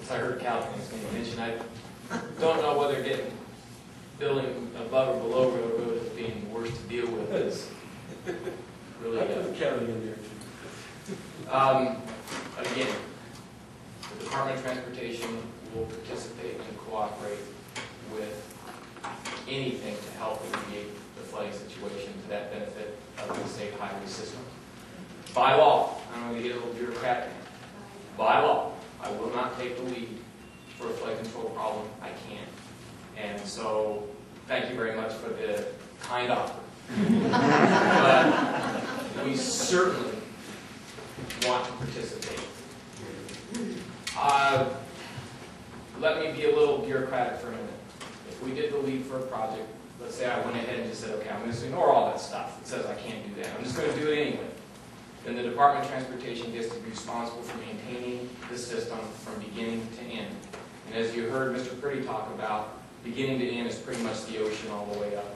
I heard Caltrans being mentioned. I don't know whether getting building above or below railroad as being worse to deal with is really. I put the county in there too. Again, the Department of Transportation will participate and cooperate with anything to help alleviate the flooding situation to that benefit of the safe highway system. By law, I'm going to get a little bureaucratic. By law, I will not take the lead for a flood control problem. I can't. And so, thank you very much for the kind offer. But we certainly want to participate. Let me be a little bureaucratic for a minute. If we did the lead for a project, let's say I went ahead and just said, okay, I'm going to ignore all that stuff that says I can't do that. I'm just going to do it anyway. Then the Department of Transportation gets to be responsible for maintaining the system from beginning to end. And as you heard Mr. Pretty talk about, beginning to end is pretty much the ocean all the way up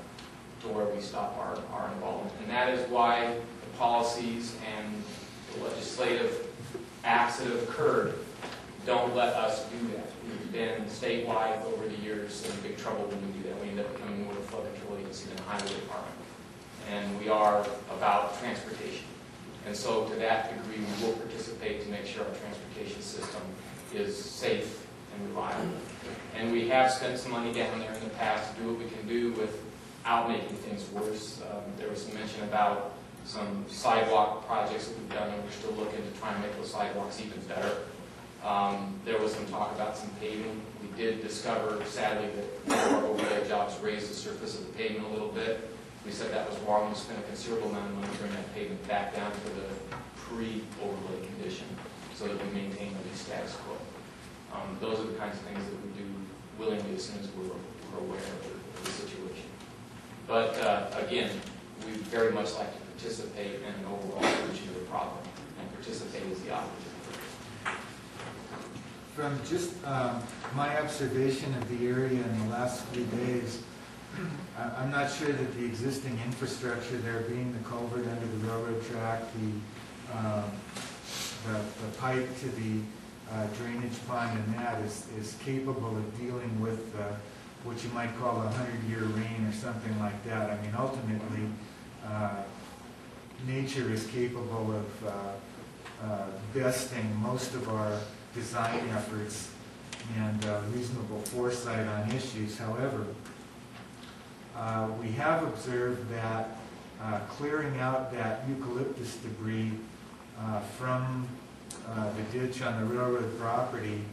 to where we stop our involvement. And that is why the policies and the legislative acts that have occurred don't let us do that. We've been statewide over the years in big trouble when we do that. We end up becoming more of a flood control agency than a highway department. And we are about transportation. And so to that degree, we will participate to make sure our transportation system is safe and reliable. And we have spent some money down there in the past to do what we can do without making things worse. There was some mention about some sidewalk projects that we've done, and we're still looking to try and make those sidewalks even better. There was some talk about some paving. We did discover, sadly, that our overlay jobs raised the surface of the pavement a little bit. We said that was wrong. We spent a considerable amount of money to bring that pavement back down to the pre-overlay condition so that we maintain at least status quo. Those are the kinds of things that we do willingly as soon as we're aware of the situation. But again, we very much like to participate in an overall solution to the problem, and participate is the operative. From just my observation of the area in the last few days, I'm not sure that the existing infrastructure there, being the culvert under the railroad track, the pipe to the drainage pond, and that is capable of dealing with what you might call a 100-year rain or something like that. I mean, ultimately, nature is capable of besting most of our design efforts and reasonable foresight on issues. However, we have observed that clearing out that eucalyptus debris from the ditch on the railroad property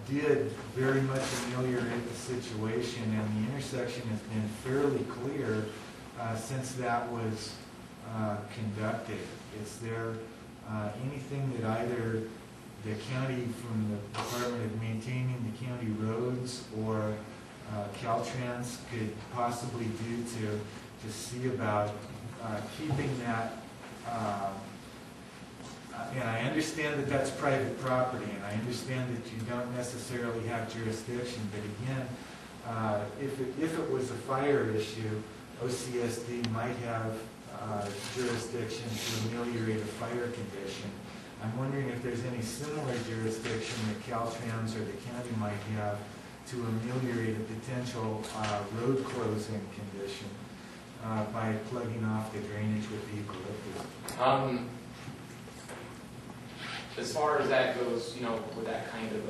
did very much ameliorate the situation, and the intersection has been fairly clear since that was conducted. Is there anything that either the county, from the Department of Maintaining the County Roads, or Caltrans could possibly do to see about keeping that? And I understand that that's private property, and I understand that you don't necessarily have jurisdiction, but again, if it was a fire issue, OCSD might have jurisdiction to ameliorate a fire condition. I'm wondering if there's any similar jurisdiction that Caltrans or the county might have to ameliorate a potential road closing condition by plugging off the drainage with the eucalyptus. As far as that goes, with that kind of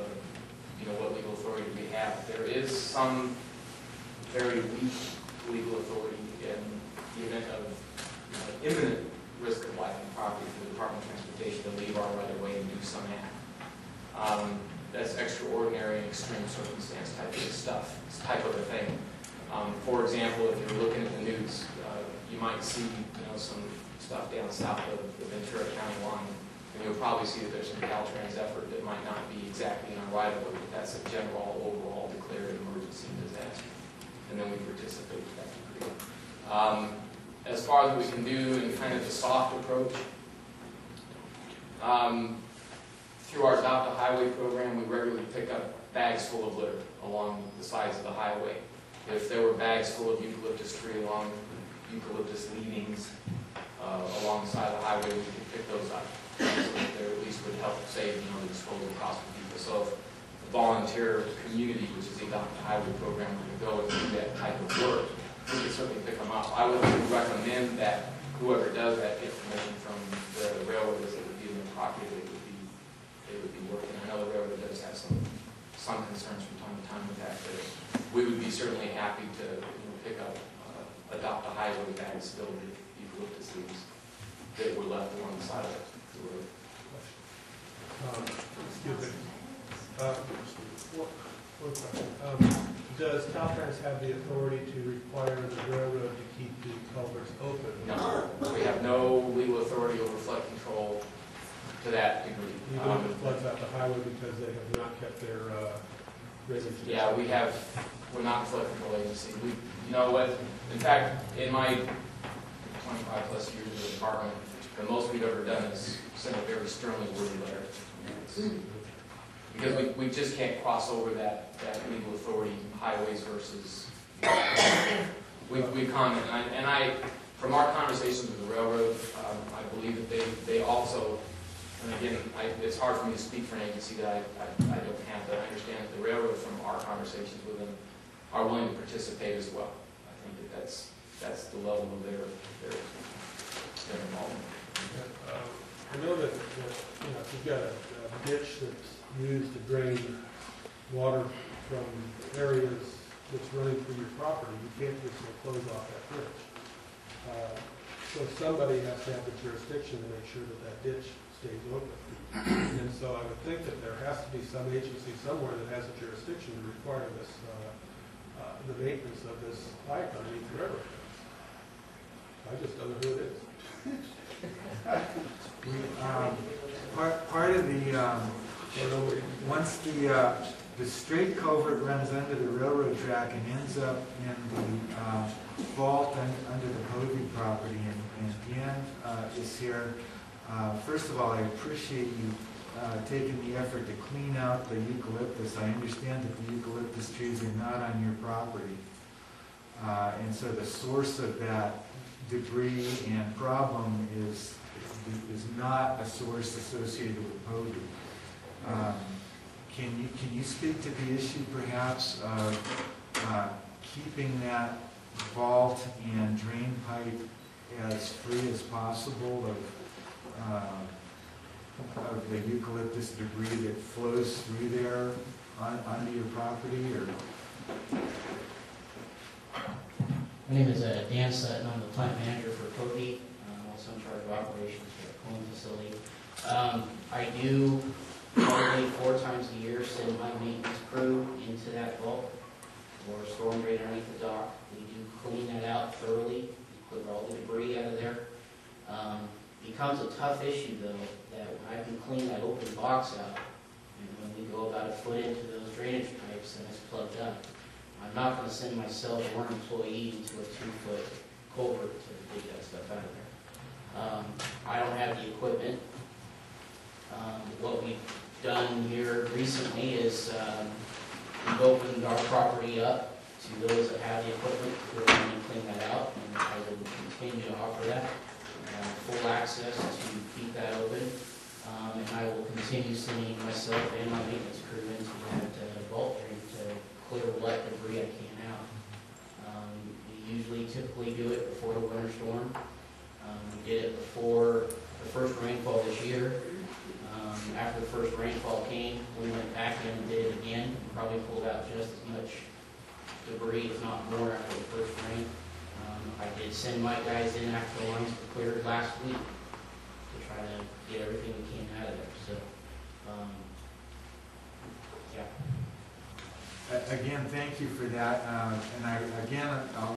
what legal authority we have, there is some very weak legal authority in the event of imminent risk of life and property for the Department of Transportation to leave our right of way and do some act. That's extraordinary and extreme circumstance type of stuff, type of a thing. For example, if you're looking at the news, you might see some stuff down south of the Ventura County line, and you'll probably see that there's some Caltrans effort that might not be exactly in our right of way, but that's a general, overall declared emergency disaster, and then we participate to that degree. As far as we can do in kind of the soft approach, through our Adopt a Highway program, we regularly pick up bags full of litter along the sides of the highway. If there were bags full of eucalyptus tree along eucalyptus leavings along the side of the highway, we could pick those up. So that there at least would help save the disposal cost for people. So volunteer community, which is the Adopted Highway Program, to go and do that type of work, we can certainly pick them up. I would recommend that whoever does that get permission from the railroad as it would be in their property, they would be working. I know the railroad does have some concerns from time to time with that, but we would be certainly happy to pick up, adopt a highway bag still if eucalyptus leaves that were left along the side of the road. Excuse me. One question. Does Caltrans have the authority to require the railroad to keep the culverts open? No, we have no legal authority over flood control to that degree. Even if it floods out the highway because they have not kept their drainage? Yeah, we're not a flood control agency. You know what, in fact, in my 25 plus years in the department, the most we've ever done is send a very sternly worded letter. Because we just can't cross over that legal authority, highways versus, we comment, and I, from our conversations with the railroad, I believe that they also, and again, it's hard for me to speak for an agency that I don't have, but I understand that the railroad, from our conversations with them, are willing to participate as well. I think that that's the level of their involvement. I know that if you've got a ditch that's used to drain water from areas that's running through your property, you can't just close off that ditch. So somebody has to have the jurisdiction to make sure that that ditch stays open. And so I would think that there has to be some agency somewhere that has a jurisdiction to require this, the maintenance of this pipe underneath the railroad. I just don't know who it is. Part of the, once the straight culvert runs under the railroad track and ends up in the vault under the POVE property, and Dan is here. First of all, I appreciate you taking the effort to clean out the eucalyptus. I understand that the eucalyptus trees are not on your property. And so the source of that debris and problem is not a source associated with POVE. Can you speak to the issue perhaps of keeping that vault and drain pipe as free as possible of the eucalyptus debris that flows through there onto your property? Or my name is Dan Sutton. I'm the plant manager for POVE. I'm also in charge of operations for the cooling facility. I do probably 4 times a year send my maintenance crew into that vault or storm drain underneath the dock. We do clean that out thoroughly, clear all the debris out of there. Becomes a tough issue though, that when I can clean that open box out, and when we go about a foot into those drainage pipes and it's plugged up, I'm not going to send myself or an employee into a 2-foot culvert to dig that stuff out of there. I don't have the equipment. What we've done here recently is we've opened our property up to those that have the equipment to go in and clean that out, and I will continue to offer that. Full access to keep that open, and I will continue sending myself and my maintenance crew into that vault drain to clear what debris I can out. We usually typically do it before the winter storm. We did it before the first rainfall this year. After the first rainfall came, we went back in and did it again. We probably pulled out just as much debris, if not more, after the first rain. I did send my guys in after the lines were cleared last week to try to get everything we can out of there. So, yeah. again, thank you for that. And I'll